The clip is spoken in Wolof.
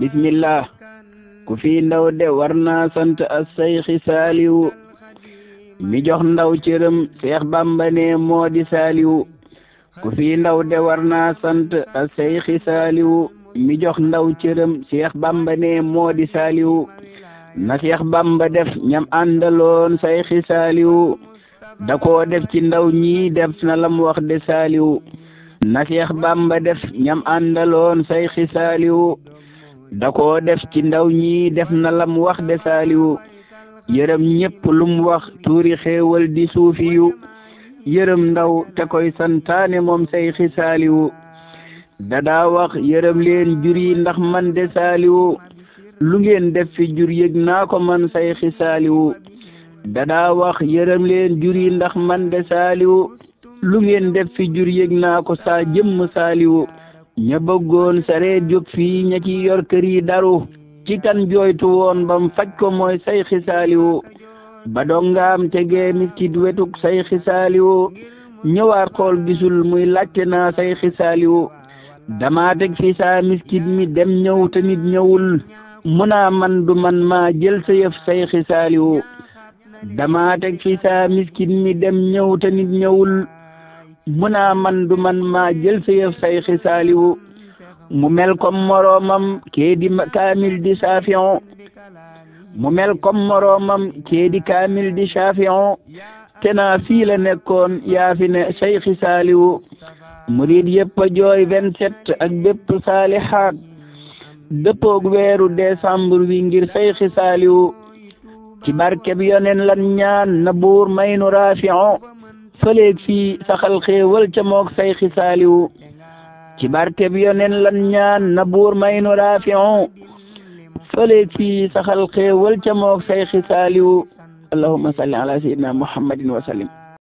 bismillah ku fi ndaw de war naa sant as-Seyxi Saaliwu mi jox ndaw cërëm Seex Bamba ne moo di Saaliwu ku fi ndaw de war naa sant as-Seyxi Saaliwu mi jox ndaw cërëm Seex Bamba ne moo di Saaliwu na Seex Bamba def ñam àndaloon Seyxi Saaliwu da koo def ci ndaw ñi def na lam wax de Saaliwu na Seex Bamba def ñam àndaloon Seyxi Saaliwu da koo def ci ndaw ñi def na lam wax de Saaliwu yërëm ñépp lum wax tuuri xéewal di suufiyu yërëm ndaw te koy santaane moom Seyxi Saaliwu dadaa wax yërëm leen jur yi ndax man de Saaliwu lu ngeen def fi jur yëg naa ko man Seyxi Saaliwu dadaa wax yërëm leen jur yi ndax man de Saaliwu lu ngeen def fi jur yëg naa ko saa jëmm Saaliwu ña bëggoon saree jóg fii ña ci yor kër yi daru ci kan jooytu woon bam faj ko mooy Seyxi Saaliwu ba dongaam tegee miskit wetuk Seyxi Saaliwu ñëwaat xool gisul muy laajte naa Seyxi Saaliwu dama teg fi saa miskit mi dem ñëw te nit ñëwul munaa man du man maa jël sa yëf Seyxi Saaliwu dama teg fi saa miskit mi dem ñëw te nit ñëwul munaa man du man maa jël sa yëf Seyxi Saaliwu mu mel comme moroomam kee di kaamil di saafiyon mu mel comme moroomam kee di kaamil di saafiyon te naa fii la nekkoon yaa fi ne Seyxi Saaliwu murid yëpp a jooy 27 ak bépp saalihaat dëppoog weeru décembre wi ngir Seyxi Saaliwu ci barkeb yonen lan ñaan na buur maynu raafiyon fëleeg fii saxal xéewal ca moog Seyxi Saaliwu ci barkeb yonen lan ñaan na buur maynu raafiyon fëleeg fii saxal xéewal ca moog Seyxi Saaliwu allahumma salli ala sayyidina muhammadin wa sallim